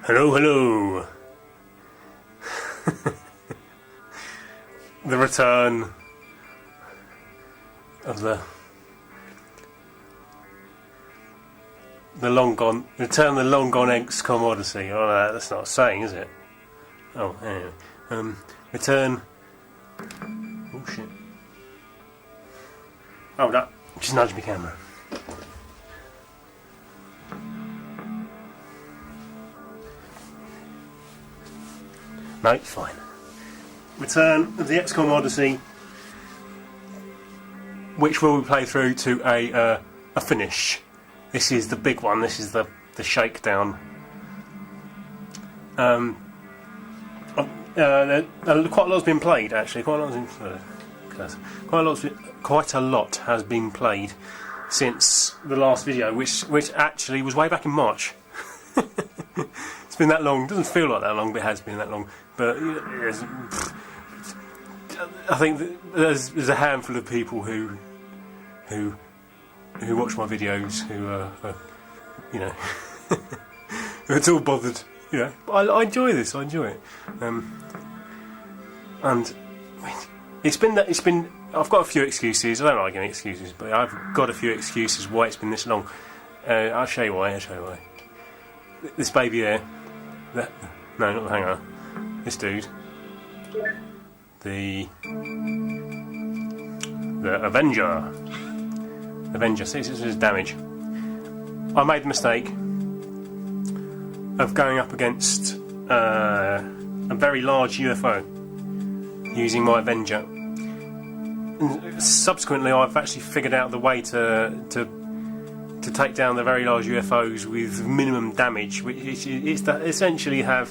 Hello, hello. The return of the long gone XCOM Odyssey. Oh, no, that's not a saying, is it? Oh, anyway. Return. Oh shit. Hold up. Just nudge my camera. No, it's fine. Return of the XCOM Odyssey, which will play through to a finish. This is the big one. This is the shakedown. Quite a lot's been played actually. Quite a lot has been played since the last video, which actually was way back in March. It's been that long. It doesn't feel like that long, but it has been that long. But I think there's a handful of people who watch my videos who are who are all bothered. You know, I enjoy this. I enjoy it, and it's been. I've got a few excuses. I don't like any excuses, but I've got a few excuses why it's been this long. I'll show you why. This baby there. No, not the hanger. This dude. The Avenger. See, this is damage. I made the mistake of going up against a very large UFO using my Avenger. And subsequently, I've actually figured out the way to take down the very large UFOs with minimum damage, which is to essentially have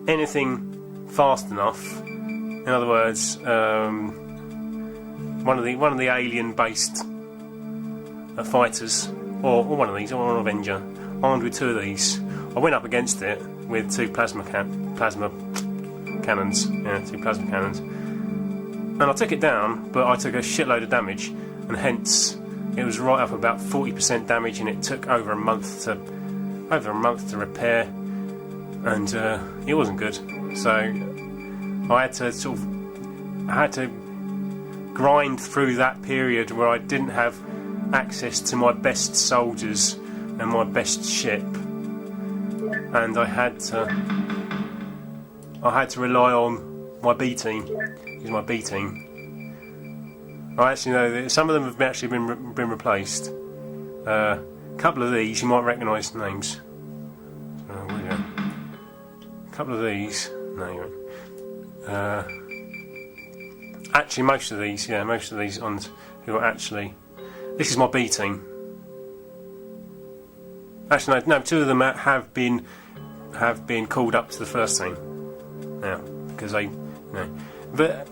anything fast enough. In other words, one of the alien-based fighters, or one of these, or an Avenger, armed with two of these. I went up against it with two plasma cannons, and I took it down, but I took a shitload of damage, and hence it was right up about 40% damage, and it took over a month to repair, and it wasn't good. So I had to grind through that period where I didn't have access to my best soldiers and my best ship, and I had to rely on my B team. Use my B team. I actually know that some of them have actually been replaced. A couple of these you might recognise the names. A couple of these. No, you won't. Actually, most of these ones who are actually. This is my B team. Actually, no, two of them have been called up to the first team now because but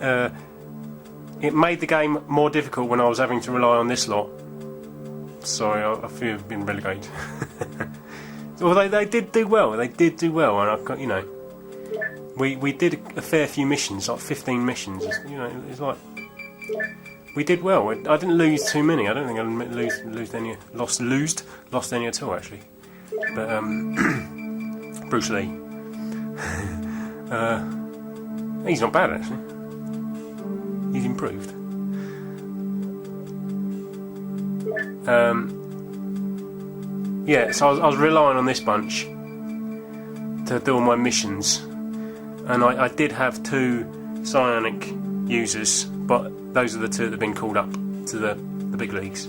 it made the game more difficult when I was having to rely on this lot. Sorry, I feel I've been relegated. Well, they did do well. They did do well, and I've got we did a fair few missions, like 15 missions. It's like we did well. I didn't lose too many. I don't think I lost any at all actually. But Bruce Lee, he's not bad actually. He's improved. So I was relying on this bunch to do all my missions, and I did have two psionic users, but those are the two that have been called up to the big leagues.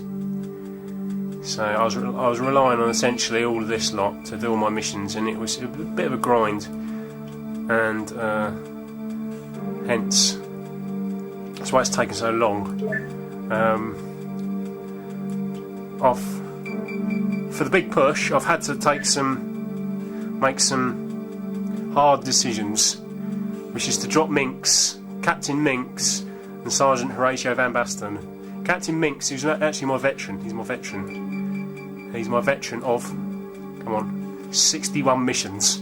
So I was relying on essentially all of this lot to do all my missions, and it was a bit of a grind, and hence that's why it's taken so long. For the big push, I've had to make some hard decisions, which is to drop Minx, Captain Minx, and Sergeant Horatio Van Basten. Captain Minx, who's actually my veteran. He's my veteran of, 61 missions.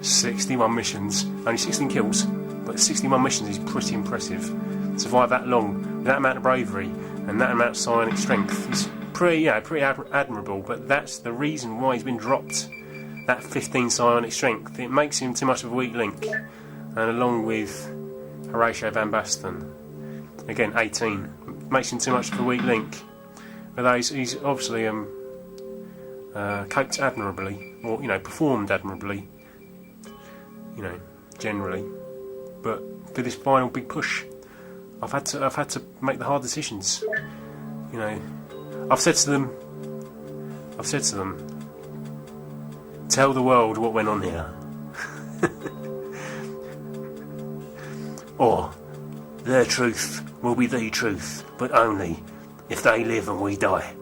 61 missions. Only 16 kills, but 61 missions is pretty impressive. To survive that long, with that amount of bravery, and that amount of psionic strength, is pretty admirable, but that's the reason why he's been dropped that 15 psionic strength. It makes him too much of a weak link. And along with Horatio Van Basten, again 18, makes him too much of a weak link. Although he's obviously coped admirably, or performed admirably, generally. But for this final big push, I've had to make the hard decisions. I've said to them, tell the world what went on here. Or their truth will be the truth, but only if they live and we die.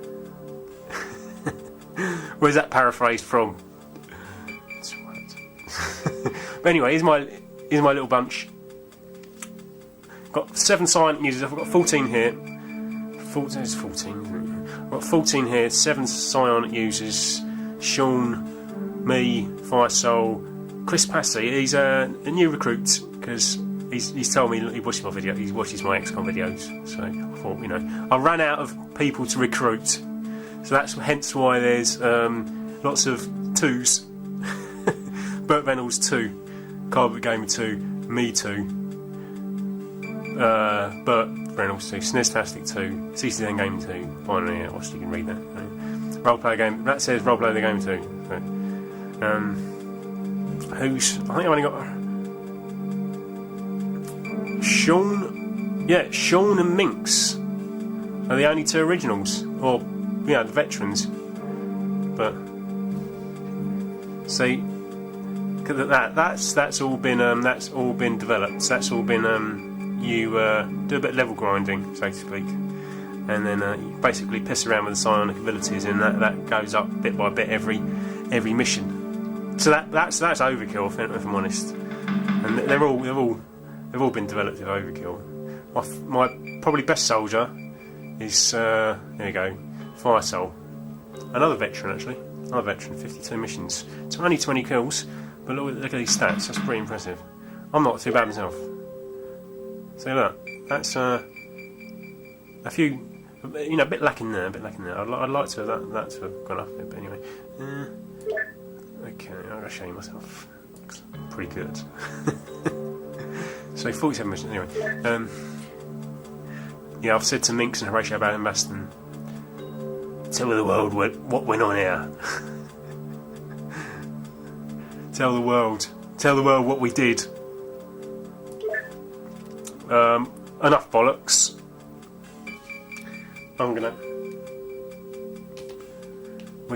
Where's that paraphrased from? But anyway, here's my little bunch. Got 7 silent users. I've got 14 here. 14 is 14, isn't it? I've got 14 here. 7 psionic users. Sean, me, Firesoul, Chris Passy. He's a new recruit because he's told me he watches my video. He watches my XCOM videos. So I thought, I ran out of people to recruit. So that's hence why there's lots of 2s. Burt Reynolds 2, Cardboard Gamer 2, me 2, Burt Reynolds 2, Snestastic 2, CCDN Gaming 2. Finally, obviously you can read that. Roleplayer Game, that says Roleplayer the Game 2. So, I think I've only got Sean and Minx are the only 2 originals, or the veterans. But see, that's all been developed. That's all been you do a bit of level grinding, so to speak, and then you basically piss around with the psionic abilities, and that goes up bit by bit every mission. So that's overkill, if I'm honest. And they've all been developed with overkill. My probably best soldier is there you go, Firesoul, another veteran actually, 52 missions, so only 20 kills. But look at these stats, that's pretty impressive. I'm not too bad myself. So look, that's a few, a bit lacking there, I'd like to have that to have gone up a bit, but anyway. Okay, I'm going to show you myself. Looks pretty good. So 47 missions, anyway. I've said to Minx and Horatio Van Basten, tell the world what went on here. Tell the world what we did. Enough bollocks. We're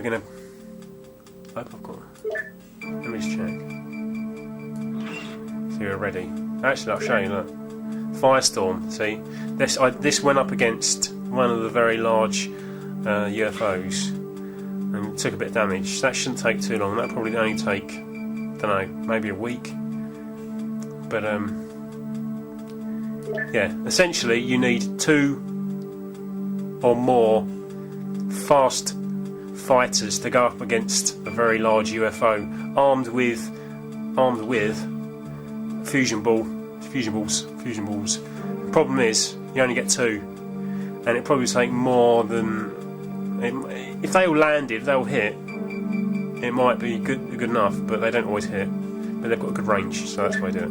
gonna. I've got. Let me just check. So you're ready. Actually, I'll show you. Look, Firestorm. See, this went up against one of the very large UFOs and took a bit of damage. That shouldn't take too long. That'll probably only take, maybe a week. But essentially you need 2 or more fast fighters to go up against a very large UFO armed with fusion balls. The problem is you only get 2, and it probably take more than if they all landed, if they all hit, it might be good enough, but they don't always hit. But they've got a good range, so that's why I do it.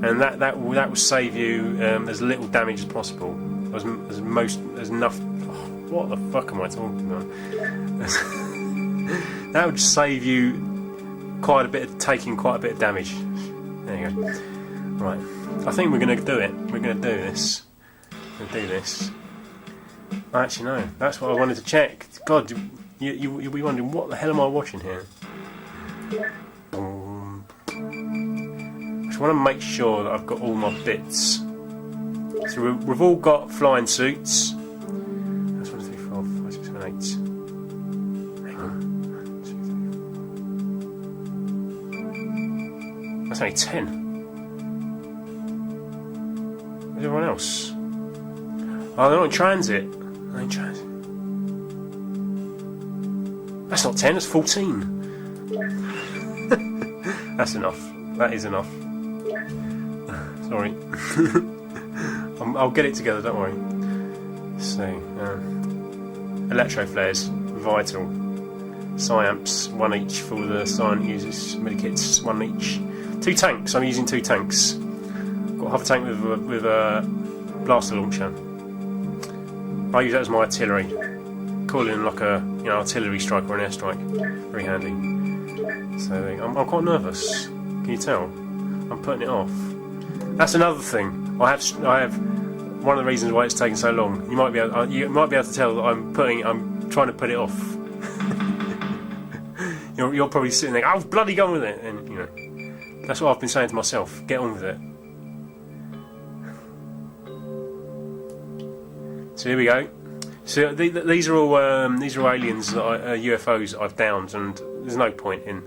And that will save you as little damage as possible, as enough. What the fuck am I talking about? That would save you taking quite a bit of damage. There you go. Right, I think we're going to do it. We're going to do this. Actually, no. That's what I wanted to check. God, you'll be wondering, what the hell am I watching here? I just want to make sure that I've got all my bits. So we've all got flying suits. That's 1, 2, 3, 4, 5, 6, 7, 8. Hang on. 1, 2, 3. That's only 10. Where's everyone else? Oh, they're not in transit. They're in transit. That's not 10, that's 14. That's enough. That is enough. Sorry. I'll get it together, don't worry. So, electro flares, vital. Psyamps, 1 each for the silent users. Medikits, 1 each. 2 tanks. I'm using 2 tanks. Got half a tank with a blaster launcher. I use that as my artillery. Call in like a artillery strike or an airstrike. Very handy. So I'm quite nervous. Can you tell? I'm putting it off. That's another thing. I have one of the reasons why it's taken so long. You might be able to tell that I'm trying to put it off. You're probably sitting there, I've bloody gone with it, and that's what I've been saying to myself. Get on with it. So here we go. So these are all aliens that UFOs that I've downed, and there's no point in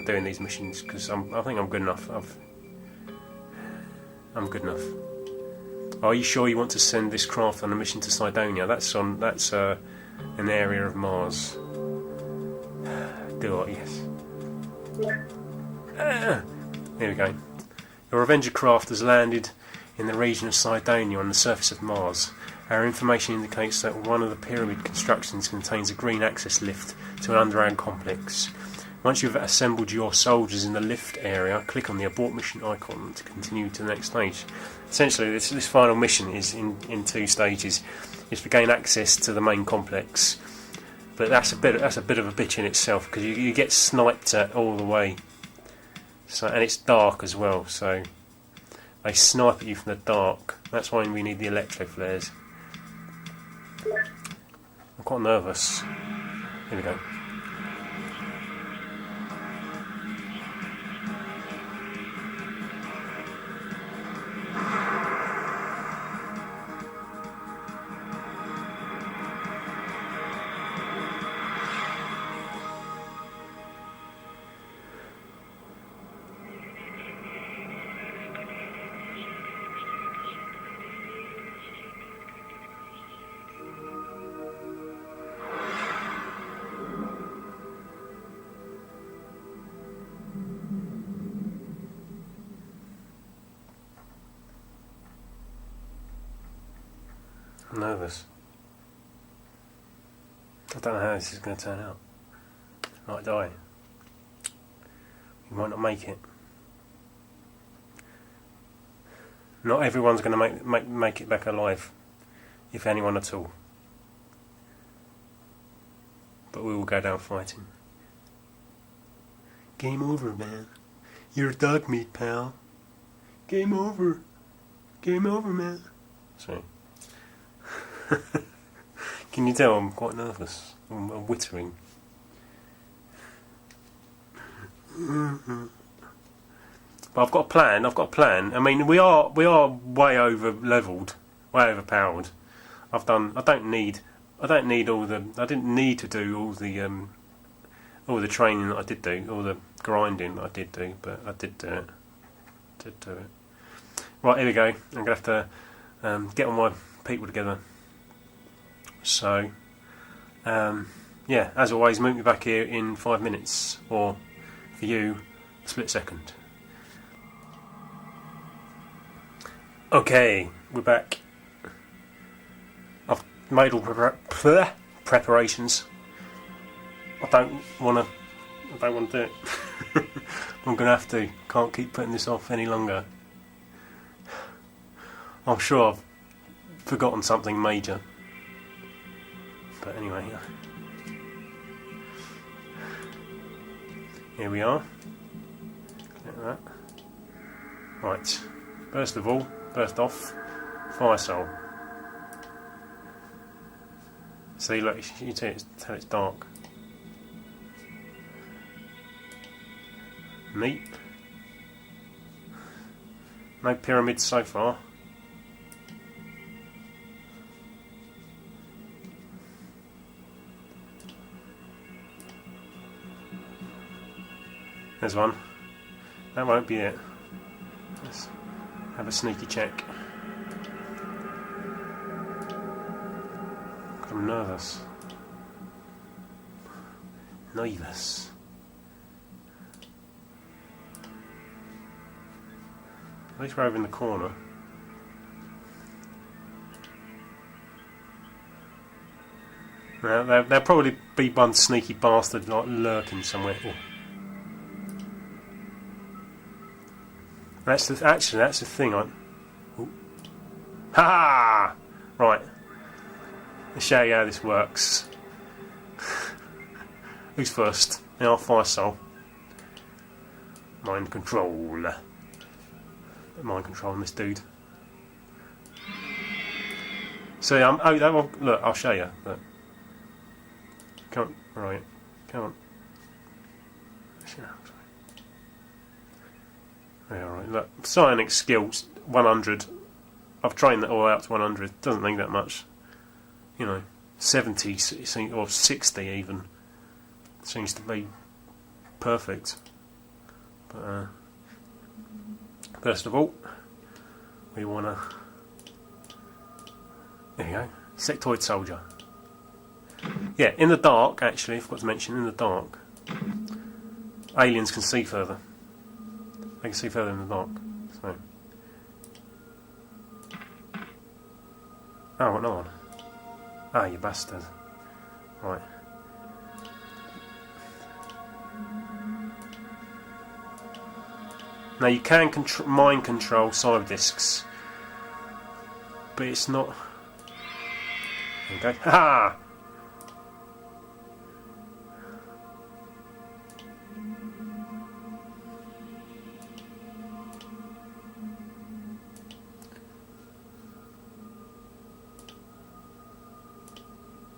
doing these missions because I think I'm good enough. I'm good enough. Are you sure you want to send this craft on a mission to Cydonia? That's an area of Mars. Do I? Yes. Here we go. Your Avenger craft has landed in the region of Cydonia on the surface of Mars. Our information indicates that one of the pyramid constructions contains a green access lift to an underground complex. Once you've assembled your soldiers in the lift area, click on the abort mission icon to continue to the next stage. Essentially, this final mission is in 2 stages. It's to gain access to the main complex, but that's a bit of a bitch in itself because you get sniped at all the way. So, and it's dark as well, so they snipe at you from the dark. That's why we need the electro flares. I'm quite nervous. Here we go. I'm nervous. I don't know how this is going to turn out. I might die. We might not make it. Not everyone's going to make it back alive, if anyone at all. But we will go down fighting. Game over, man. You're dog meat, pal. Game over. Game over, man. Sorry. Can you tell I'm quite nervous? I'm whittering. But I've got a plan. I mean, we are way over leveled, way overpowered. I didn't need to do all the training that I did do, all the grinding that I did do, but I did do it. Right, here we go. I'm gonna have to get all my people together. So, yeah, as always, meet me back here in 5 minutes, or for you, a split second. Okay, we're back. I've made all preparations. I don't want to do it. I'm going to have to. Can't keep putting this off any longer. I'm sure I've forgotten something major. But anyway, here we are. Look at that. Right. First off, fire soul. See, look, you tell it's dark. Neat. No pyramids so far. There's one. That won't be it. Let's have a sneaky check. I'm nervous. Nervous. At least we're over in the corner. There'll probably be one sneaky bastard like lurking somewhere. Oh. That's the thing. Ha ha! Right. Let's show you how this works. Who's first? Our fire soul. Mind control. Mind controlling this dude. See, look, I'll show you. Look. Come on, right. Come on. Yeah, right. Look, psionic skills 100. I've trained that all out to 100. Doesn't need that much. You know, 70 or 60 even seems to be perfect. But first of all, we want to. There you go, sectoid soldier. Yeah, in the dark. Actually, I forgot to mention, in the dark, aliens can see further. They can see further in the dark. So. Oh, what another one? Ah, you bastard. Right. Now you can mind control cyber discs, but it's not. There you go. Ha!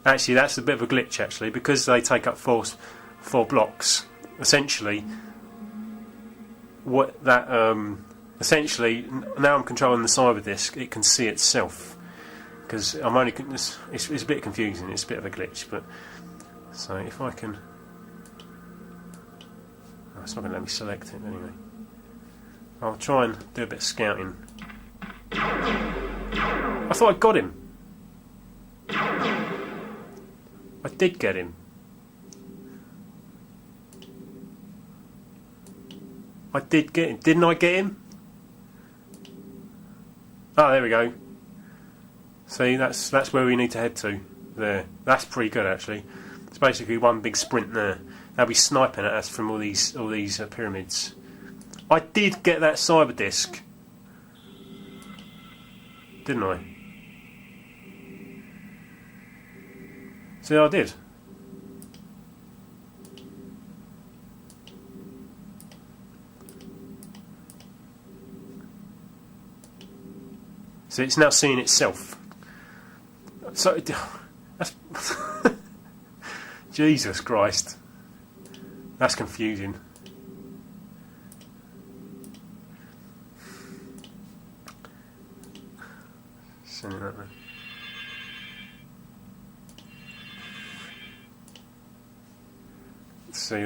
Actually, that's a bit of a glitch. Actually, because they take up four blocks. Essentially, essentially now I'm controlling the cyber disk. It can see itself because I'm only. It's a bit confusing. It's a bit of a glitch, but so if I can, oh, it's not going to let me select it anyway. I'll try and do a bit of scouting. I thought I got him. I did get him. I did get him. Didn't I get him? Oh, there we go. See, that's where we need to head to. There. That's pretty good, actually. It's basically one big sprint there. They'll be sniping at us from all these pyramids. I did get that cyber disc. Didn't I? See, I did. So it's now seeing itself. So that's Jesus Christ. That's confusing. Send it that way. See,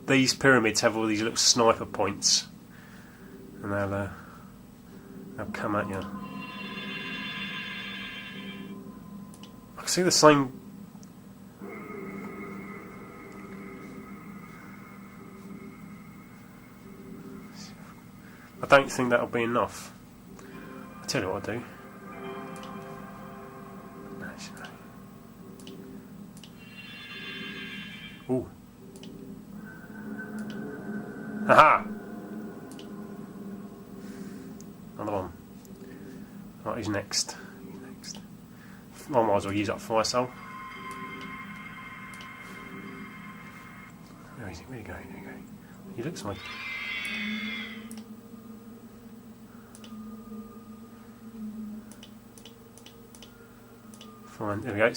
these pyramids have all these little sniper points, and they'll come at you. I can see the same. I don't think that'll be enough. I'll tell you what I'll do. Ooh. Aha! Another one. Right, who's next? I might as well use up fire soul. Where is he? Where are you going? There you go. He looks like. Fine. There we go. Another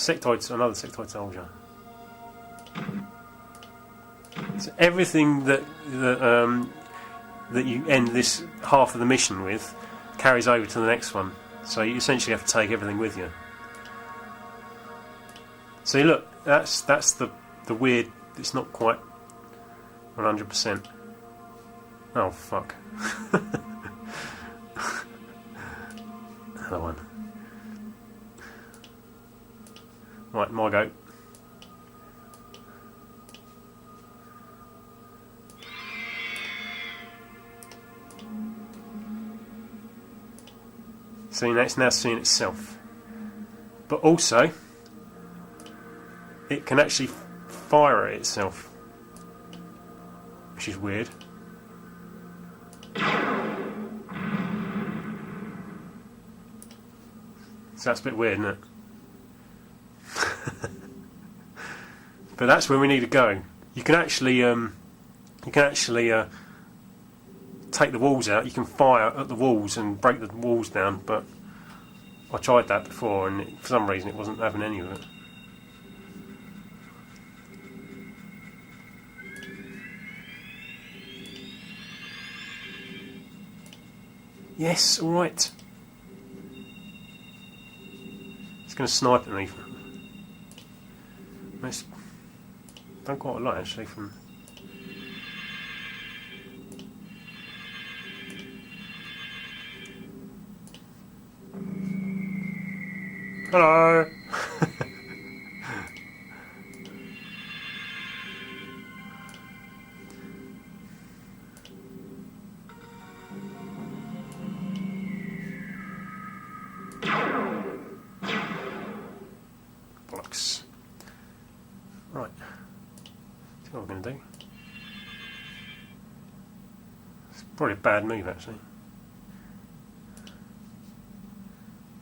sectoid soldier. So everything that you end this half of the mission with carries over to the next one. So you essentially have to take everything with you. See, look, that's the weird. It's not quite 100%. Oh fuck! Another one. Right, my go. See, it's now seeing itself. But also, it can actually fire at itself, which is weird. So that's a bit weird, isn't it? But that's where we need to go. You can actually take the walls out. You can fire at the walls and break the walls down. But I tried that before, and for some reason it wasn't having any of it. Yes, all right. It's going to snipe at me. It's done quite a lot actually from. Hello. Bollocks. Right. See what we're going to do. It's probably a bad move actually.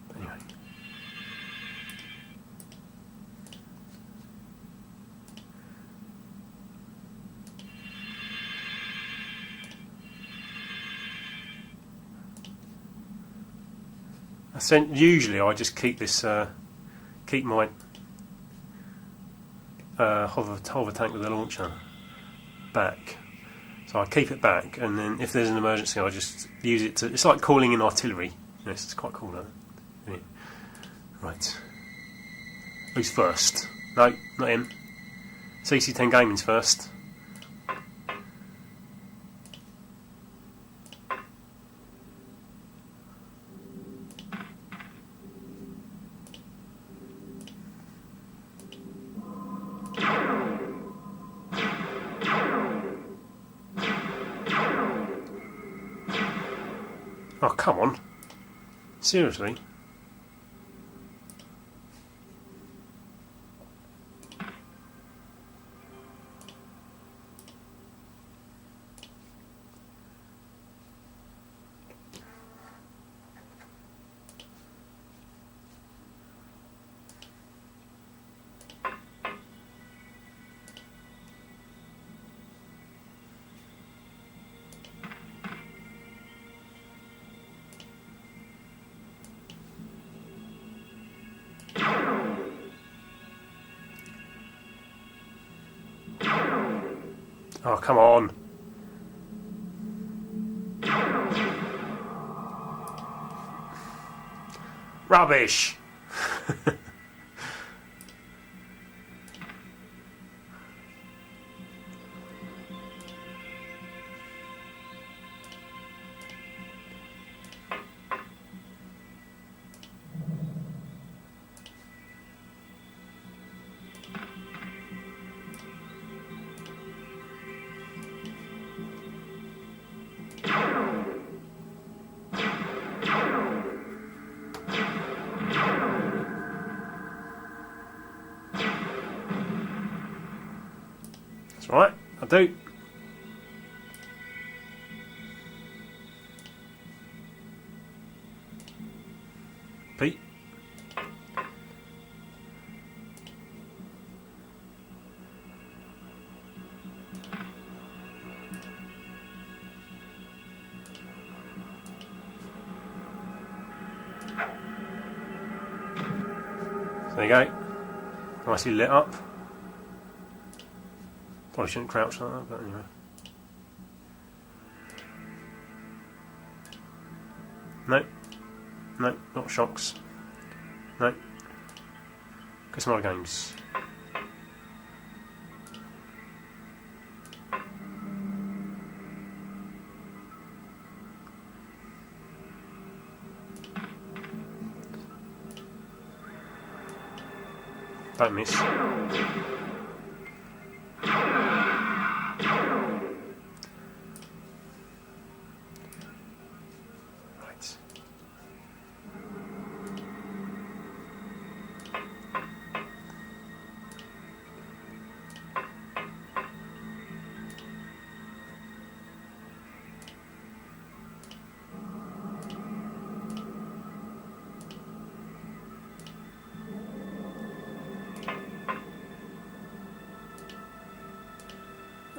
But anyway. Usually I just keep this, keep my hover tank with the launcher back. So I keep it back, and then if there's an emergency, I just use it to. It's like calling in artillery. Yes, it's quite cool, isn't it? Right. Who's first? No, not him. CC10 Gaming's first. Oh, come on. Seriously? Oh, come on. Rubbish. That's right, I do. Pete. There you go. Nicely lit up. Probably shouldn't crouch like that, but anyway. No. No, not shocks. No. Get some other games. Don't miss.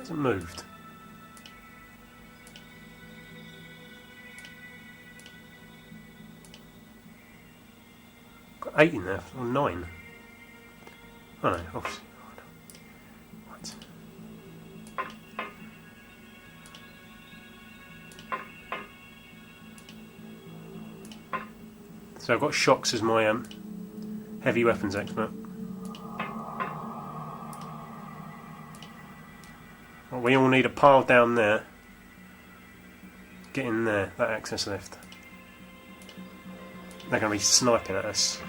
hasn't moved. Got 8 in there, or 9. Oh no, obviously. Right. So I've got shocks as my heavy weapons expert. Well, we all need a pile down there. Get in there, that access lift. They're going to be sniping at us.